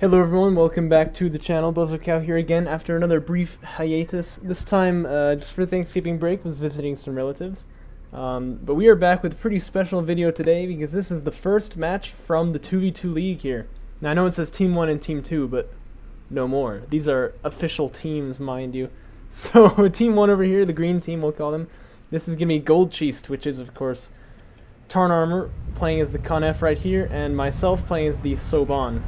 Hello everyone, welcome back to the channel. Cow here again after another brief hiatus. This time, just for Thanksgiving break, was visiting some relatives. But we are back with a pretty special video today because this is the first match from the 2v2 league here. Now I know it says Team 1 and Team 2, but no more. These are official teams, mind you. So Team 1 over here, the green team we'll call them, this is going to be GldCheast, which is of course Tarn Armor, playing as the Conf right here, and myself playing as the Soban.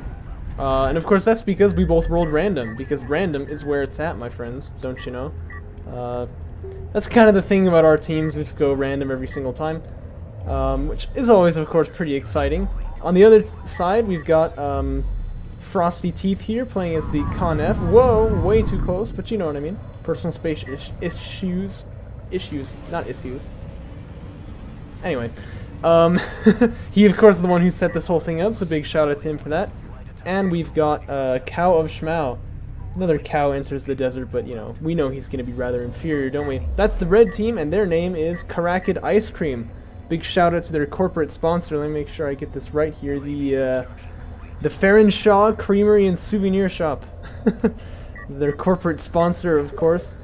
And of course that's because we both rolled random, because random is where it's at, my friends, don't you know? That's kind of the thing about our teams, just go random every single time, which is always of course pretty exciting. On the other side we've got Frosty Teeth here playing as the Conf. Whoa, way too close, but you know what I mean. Personal space issues, not issues. Anyway, he of course is the one who set this whole thing up, so big shout out to him for that. And we've got Cow of Shmao. Another cow enters the desert, but you know, we know he's going to be rather inferior, don't we? That's the red team, and their name is Kharakid Ice Cream. Big shout out to their corporate sponsor. Let me make sure I get this right here. The Farron Shaw Creamery and Souvenir Shop. Their corporate sponsor, of course.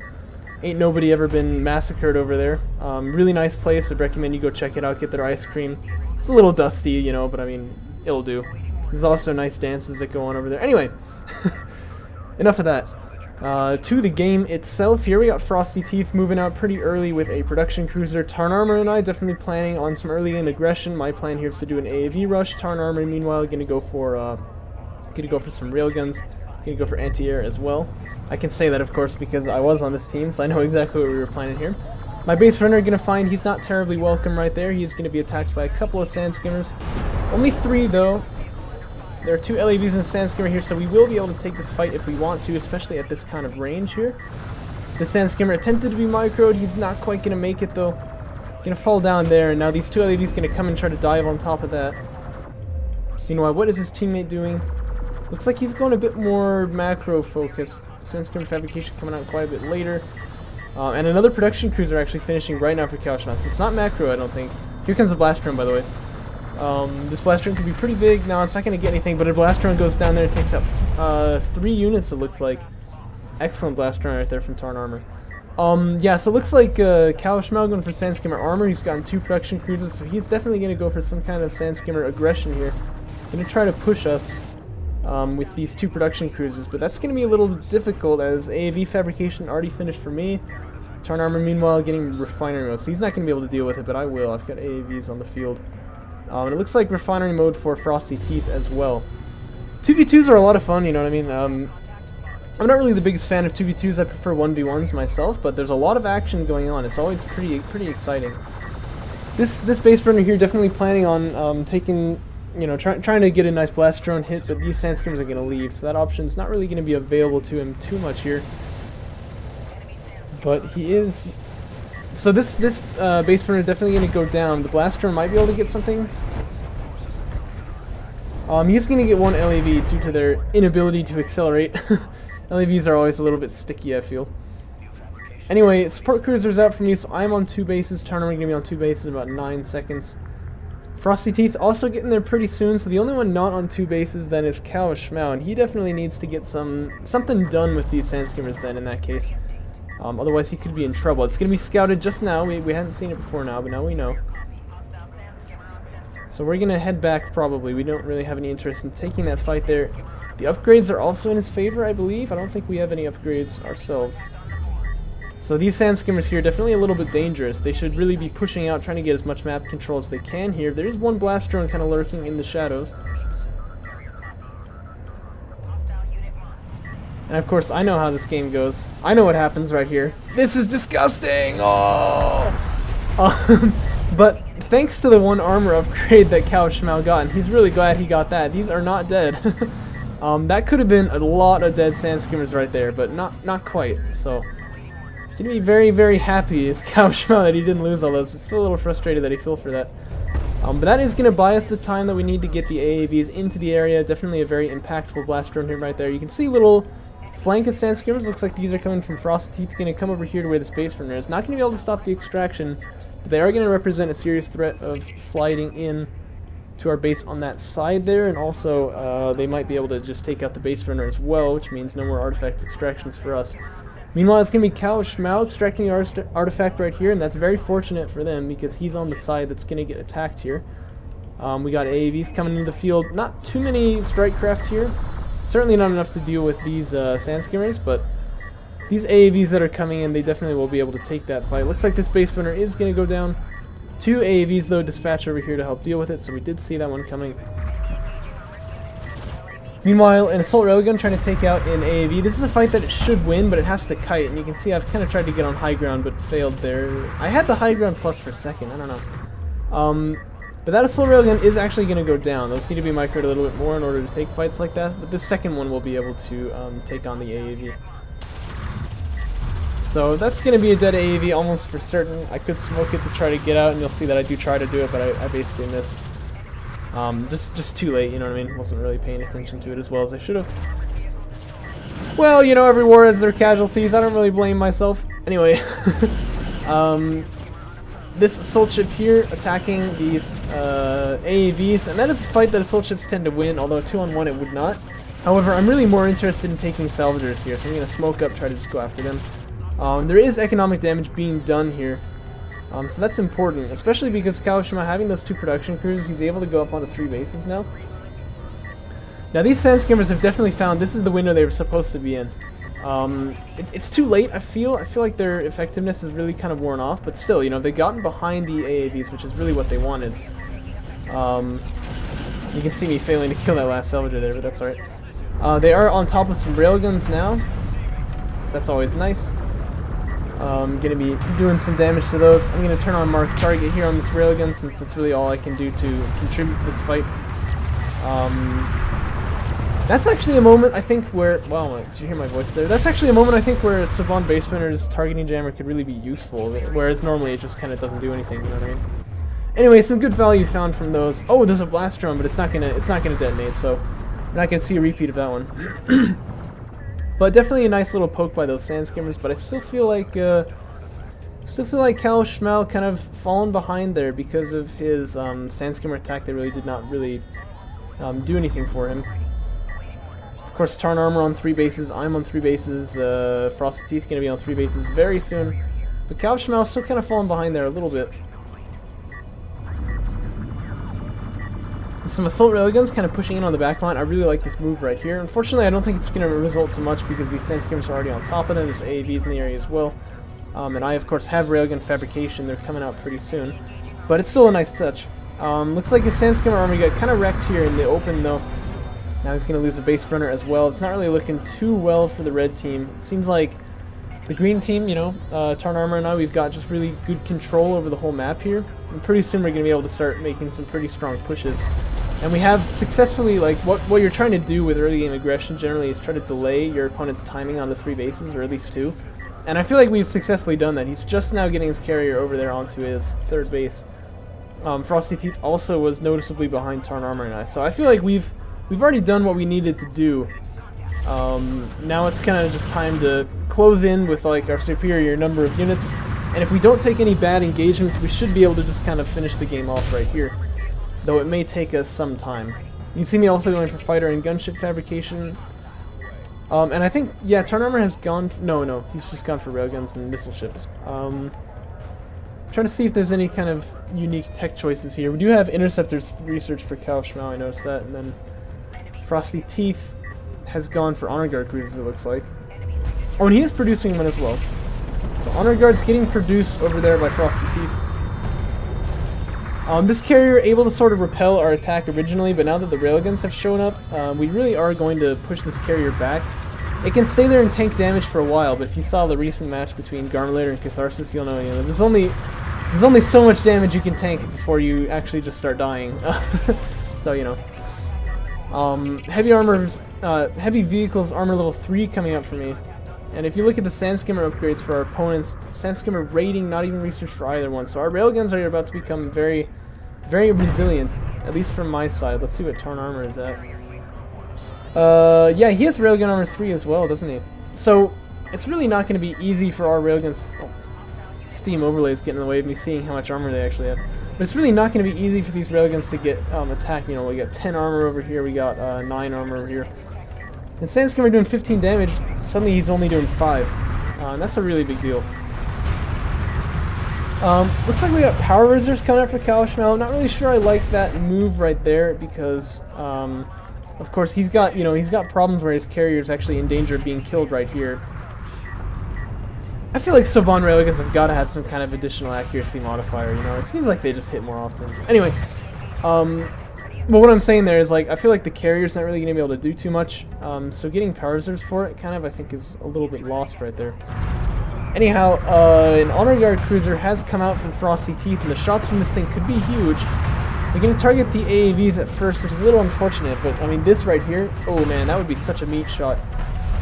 Ain't nobody ever been massacred over there. Really nice place. I'd recommend you go check it out, get their ice cream. It's a little dusty, you know, but I mean, it'll do. There's also nice dances that go on over there. Anyway, enough of that. To the game itself, here we got Frosty Teeth moving out pretty early with a production cruiser. Tarn Armor and I definitely planning on some early game aggression. My plan here is to do an AAV rush. Tarn Armor, meanwhile, gonna go for some railguns. Gonna go for anti-air as well. I can say that, of course, because I was on this team, so I know exactly what we were planning here. My base runner gonna find he's not terribly welcome right there. He's gonna be attacked by a couple of sand skimmers. Only 3 though. There are 2 LAVs and a sand skimmer here, so we will be able to take this fight if we want to, especially at this kind of range here. The sand skimmer attempted to be microed. He's not quite going to make it, though. Going to fall down there, and now these 2 LAVs going to come and try to dive on top of that. Meanwhile, what is his teammate doing? Looks like he's going a bit more macro-focused. Sand skimmer fabrication coming out quite a bit later. And another production cruiser actually finishing right now for Kaushna. So it's not macro, I don't think. Here comes the blast drone, by the way. This blast drone could be pretty big. Now it's not going to get anything, but a blast drone goes down there and takes out 3 units, it looked like. Excellent blast drone right there from Tarn Armor. Yeah, so it looks like Cow of Shmao going for Sand Skimmer Armor. He's gotten 2 production cruisers, so he's definitely going to go for some kind of Sand Skimmer aggression here. Going to try to push us with these 2 production cruisers, but that's going to be a little difficult as AAV fabrication already finished for me. Tarn Armor, meanwhile, getting refinery mode, so he's not going to be able to deal with it, but I will. I've got AAVs on the field. And it looks like refinery mode for Frosty Teeth as well. 2v2s are a lot of fun, you know what I mean? I'm not really the biggest fan of 2v2s, I prefer 1v1s myself, but there's a lot of action going on. It's always pretty exciting. This base runner here definitely planning on taking, you know, trying to get a nice blast drone hit, but these sand skimmers are going to leave, so that option's not really going to be available to him too much here. But he is... So this base runner definitely going to go down. The blast drone might be able to get something. He's going to get 1 LAV due to their inability to accelerate. LAVs are always a little bit sticky, I feel. Anyway, support cruiser's out for me, so I'm on 2 bases. Turner going to be on 2 bases in about 9 seconds. Frosty Teeth also getting there pretty soon, so the only one not on 2 bases then is Cow of Shmao, and he definitely needs to get something done with these sand skimmers then in that case. Otherwise he could be in trouble. It's going to be scouted just now. We hadn't seen it before now, but now we know. So we're going to head back probably. We don't really have any interest in taking that fight there. The upgrades are also in his favor, I believe. I don't think we have any upgrades ourselves. So these sand skimmers here are definitely a little bit dangerous. They should really be pushing out, trying to get as much map control as they can here. There is 1 blast drone kind of lurking in the shadows. And of course, I know how this game goes. I know what happens right here. This is disgusting! Oh! But thanks to the 1 armor upgrade that Cow of Shmao got, and he's really glad he got that. These are not dead. That could have been a lot of dead sand skimmers right there, but not quite. So, gonna be very happy as Cow of Shmao that he didn't lose all those, but still a little frustrated that he fell for that. But that is going to buy us the time that we need to get the AAVs into the area. Definitely a very impactful blast drone here right there. You can see little flank of sand skimmers. Looks like these are coming from Frosty Teeth. Going to come over here to where the space runner is. Not going to be able to stop the extraction, but they are going to represent a serious threat of sliding in to our base on that side there, and also they might be able to just take out the base runner as well, which means no more artifact extractions for us. Meanwhile, it's going to be Cal Schmau extracting our artifact right here, and that's very fortunate for them because he's on the side that's going to get attacked here. We got AAVs coming into the field. Not too many strike craft here. Certainly not enough to deal with these sand skimmers, but these AAVs that are coming in, they definitely will be able to take that fight. Looks like this base runner is going to go down. 2 AAVs, though, dispatched over here to help deal with it, so we did see that one coming. Meanwhile, an assault railgun trying to take out an AAV. This is a fight that it should win, but it has to kite, and you can see I've kind of tried to get on high ground, but failed there. I had the high ground plus for a second, I don't know. But that assault railgun is actually going to go down. Those need to be microed a little bit more in order to take fights like that, but this second one will be able to take on the AAV. So that's going to be a dead AAV almost for certain. I could smoke it to try to get out, and you'll see that I do try to do it, but I basically missed. Just too late, you know what I mean? Wasn't really paying attention to it as well as I should have. Well, you know, every war has their casualties. I don't really blame myself. Anyway, this assault ship here attacking these AAVs, and that is a fight that assault ships tend to win, although 2-on-1 it would not. However, I'm really more interested in taking salvagers here, so I'm going to smoke up, try to just go after them. There is economic damage being done here. So that's important, especially because Kawashima having those 2 production crews, he's able to go up onto 3 bases now. Now these sand skimmers have definitely found this is the window they were supposed to be in. It's too late. I feel like their effectiveness is really kind of worn off, but still, you know, they've gotten behind the AAVs, which is really what they wanted. You can see me failing to kill that last salvager there, but that's alright. They are on top of some railguns now, so that's always nice. Gonna be doing some damage to those. I'm gonna turn on mark target here on this railgun since that's really all I can do to contribute to this fight. That's actually a moment I think where, well, did you hear my voice there? That's actually a moment I think where Saban Base Runner's targeting jammer could really be useful, whereas normally it just kind of doesn't do anything, you know what I mean? Anyway, some good value found from those. Oh, there's a blast drone, but it's not gonna detonate, so we're not gonna see a repeat of that one. But definitely a nice little poke by those sand skimmers, but I still feel like Cal Schmau kind of fallen behind there because of his sand skimmer attack that really did not really do anything for him. Of course, Tarn Armor on 3 bases, I'm on 3 bases, Frosted Teeth going to be on 3 bases very soon. But Cal Schmau still kind of falling behind there a little bit. Some assault railguns kind of pushing in on the back line. I really like this move right here. Unfortunately, I don't think it's going to result too much because these sand skimmers are already on top of them. There's AAVs in the area as well. And I, of course, have railgun fabrication. They're coming out pretty soon. But it's still a nice touch. Looks like his sand skimmer army got kind of wrecked here in the open, though. Now he's going to lose a base runner as well. It's not really looking too well for the red team. It seems like the green team, you know, Tarn Armor and I, we've got just really good control over the whole map here. And pretty soon we're going to be able to start making some pretty strong pushes. And we have successfully, like, what you're trying to do with early game aggression generally is try to delay your opponent's timing on the 3 bases, or at least 2. And I feel like we've successfully done that. He's just now getting his carrier over there onto his 3rd base. Frosty Teeth also was noticeably behind Tarn Armor and I. So I feel like we've already done what we needed to do. Now it's kind of just time to close in with like our superior number of units. And if we don't take any bad engagements, we should be able to just kind of finish the game off right here. Though it may take us some time. You see me also going for fighter and gunship fabrication. And I think, yeah, Tarn Armor has gone... No, he's just gone for railguns and missile ships. Trying to see if there's any kind of unique tech choices here. We do have interceptors research for Cal Schmau, I noticed that. And then Frosty Teeth has gone for Honor Guard cruisers, it looks like. Oh, and he is producing one as well. So Honor Guard's getting produced over there by Frosty Teeth. This carrier able to sort of repel our attack originally, but now that the railguns have shown up, we really are going to push this carrier back. It can stay there and tank damage for a while, but if you saw the recent match between Garmulator and Catharsis, you'll know, you know, there's only so much damage you can tank before you actually just start dying. So, you know. Heavy vehicles armor level 3 coming up for me. And if you look at the sand skimmer upgrades for our opponents, sand skimmer rating, not even research for either one. So our railguns are about to become very, very resilient, at least from my side. Let's see what Tarn Armor is at. Yeah, he has railgun armor 3 as well, doesn't he? So it's really not going to be easy for our railguns. Oh, Steam overlay is getting in the way of me seeing how much armor they actually have. But it's really not going to be easy for these railguns to get attacked. You know, we got 10 armor over here, we got 9 armor over here. And Sandskimmer doing 15 damage, suddenly he's only doing 5. And that's a really big deal. Looks like we got power resistors coming out for Kalashmel. I'm not really sure I like that move right there because, of course, he's got problems where his carrier is actually in danger of being killed right here. I feel like Soban railguns have got to have some kind of additional accuracy modifier, you know? It seems like they just hit more often. Anyway, well, what I'm saying there is, like, I feel like the carrier's not really going to be able to do too much, so getting power reserves for it kind of, I think, is a little bit lost right there. Anyhow, an Honor Guard cruiser has come out from Frosty Teeth, and the shots from this thing could be huge. They're going to target the AAVs at first, which is a little unfortunate, but, I mean, this right here, oh man, that would be such a meat shot.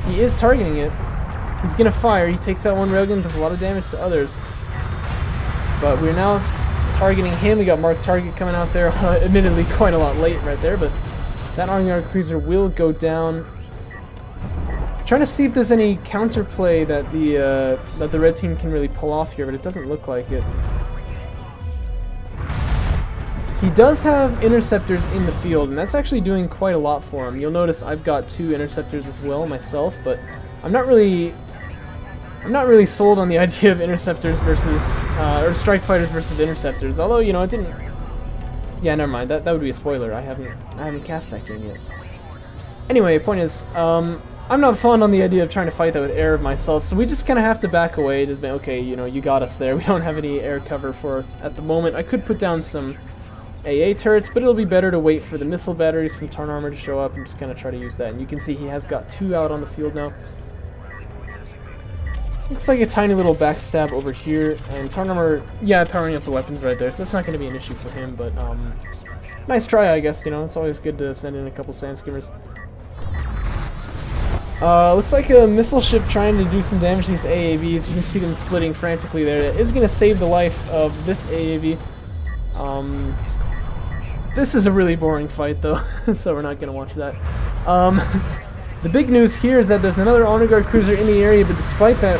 He is targeting it. He's going to fire. He takes out one railgun, does a lot of damage to others. But we're now targeting him. We got Mark Target coming out there, admittedly quite a lot late right there, but that Honor Guard cruiser will go down. Trying to see if there's any counterplay that the red team can really pull off here, but it doesn't look like it. He does have interceptors in the field, and that's actually doing quite a lot for him. You'll notice I've got 2 interceptors as well myself, but I'm not really sold on the idea of interceptors versus or strike fighters versus interceptors. Although, you know, it didn't. Yeah, never mind. That would be a spoiler. I haven't cast that game yet. Anyway, point is, I'm not fond on the idea of trying to fight that with air myself, so we just kind of have to back away. To be, okay, you know, you got us there. We don't have any air cover for us at the moment. I could put down some AA turrets, but it'll be better to wait for the missile batteries from Tarn Armor to show up and just kind of try to use that. And you can see he has got 2 out on the field now. Looks like a tiny little backstab over here, and Tarn Armor, yeah, powering up the weapons right there, so that's not going to be an issue for him, but nice try, I guess. You know, it's always good to send in a couple Sandskimmers. Looks like a missile ship trying to do some damage to these AAVs. You can see them splitting frantically there. That is going to save the life of this AAV. This is a really boring fight, though, so we're not going to watch that. The big news here is that there's another Honor Guard cruiser in the area, but despite that,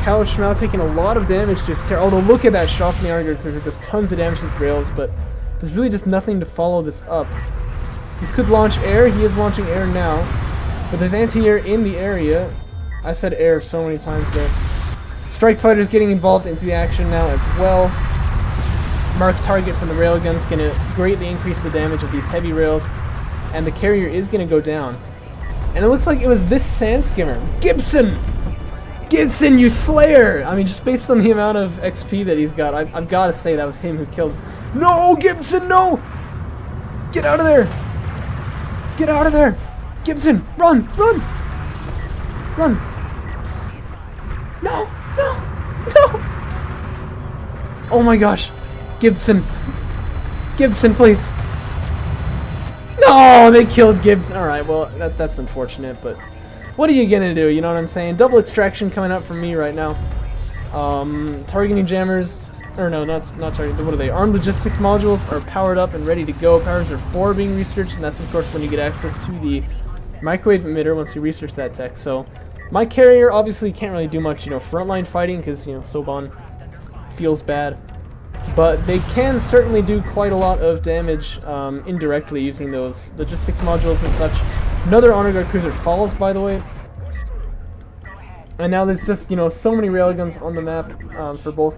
Kalashmel taking a lot of damage to his carrier. Although, look at that shot from the Honor Guard cruiser. Does tons of damage to his rails, but there's really just nothing to follow this up. He could launch air. He is launching air now. But there's anti-air in the area. I said air so many times there. Strike fighters getting involved into the action now as well. Mark Target from the railgun's going to greatly increase the damage of these heavy rails. And the carrier is going to go down. And it looks like it was this Sandskimmer. Gibson! Gibson, you slayer! I mean, just based on the amount of XP that he's got, I've got to say that was him who killed. No, Gibson, no! Get out of there! Get out of there! Gibson, run! Run! Run! No! No! No! Oh my gosh! Gibson! Gibson, please! No! They killed Gibson! Alright, well, that's unfortunate, but what are you gonna do? You know what I'm saying? Double extraction coming up from me right now. Targeting jammers. Or no, not targeting. What are they? Armed logistics modules are powered up and ready to go. Powers are 4 being researched, and that's of course when you get access to the microwave emitter once you research that tech. So my carrier obviously can't really do much, you know, frontline fighting because, you know, Soban feels bad. But they can certainly do quite a lot of damage indirectly using those logistics modules and such. Another Honor Guard cruiser falls, by the way. And now there's just, you know, so many railguns on the map for both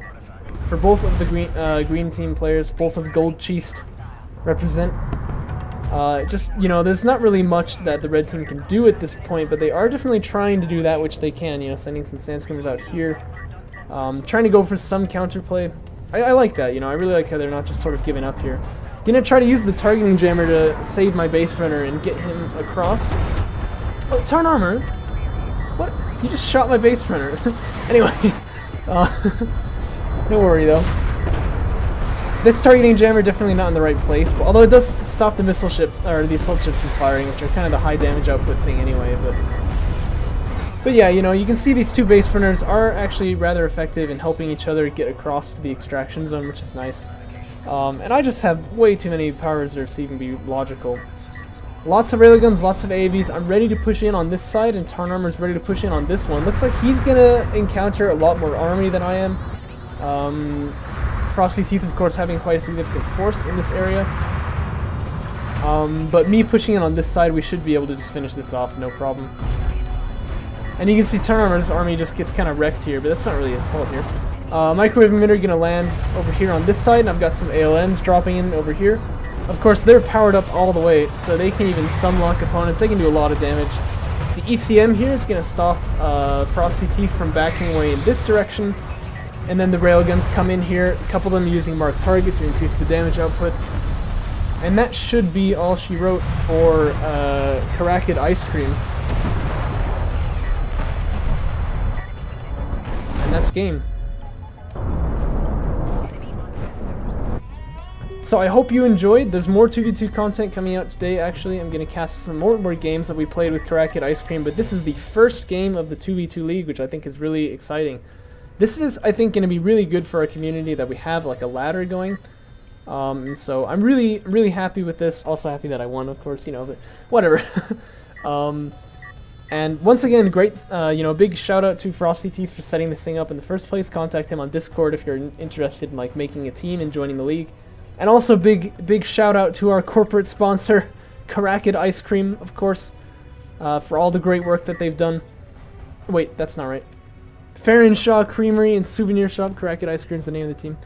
of the green team players. Both of GldCheast represent. Just, you know, there's not really much that the red team can do at this point, but they are definitely trying to do that which they can. You know, sending some Sandskimmers out here, trying to go for some counterplay. I like that. You know, I really like how they're not just sort of giving up here. Gonna try to use the targeting jammer to save my base runner and get him across. Oh, Tarn Armor! What? You just shot my base runner. Anyway, no worry though. This targeting jammer definitely not in the right place, but although it does stop the missile ships or the assault ships from firing, which are kind of the high damage output thing anyway. But yeah, you know, you can see these 2 base runners are actually rather effective in helping each other get across to the extraction zone, which is nice. And I just have way too many power reserves to even be logical. Lots of railguns, lots of AAVs. I'm ready to push in on this side, and Tarn Armor's ready to push in on this one. Looks like he's gonna encounter a lot more army than I am. Frosty Teeth, of course, having quite a significant force in this area. But me pushing it on this side, we should be able to just finish this off, no problem. And you can see Turn-Armor's army just gets kind of wrecked here, but that's not really his fault here. Microwave Emitter gonna land over here on this side, and I've got some ALMs dropping in over here. Of course, they're powered up all the way, so they can even stun lock opponents. They can do a lot of damage. The ECM here is gonna stop Frosty Teeth from backing away in this direction. And then the railguns come in here, a couple of them using marked target to increase the damage output. And that should be all she wrote for Kharakid Ice Cream. And that's game. So I hope you enjoyed. There's more 2v2 content coming out today, actually. I'm going to cast some more games that we played with Kharakid Ice Cream, but this is the first game of the 2v2 League, which I think is really exciting. This is, I think, going to be really good for our community that we have like a ladder going. So I'm really happy with this. Also happy that I won, of course, you know, but whatever. And once again, great, big shout out to Frosty Teeth for setting this thing up in the first place. Contact him on Discord if you're interested in like making a team and joining the league. And also big shout out to our corporate sponsor, Kharakid Ice Cream, of course, for all the great work that they've done. Wait, that's not right. Farrenshaw Creamery and Souvenir Shop. Kharakid Ice Cream is the name of the team.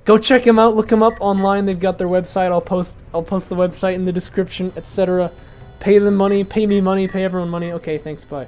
Go check them out. Look them up online. They've got their website. I'll post the website in the description, etc. Pay them money. Pay me money. Pay everyone money. Okay, thanks. Bye.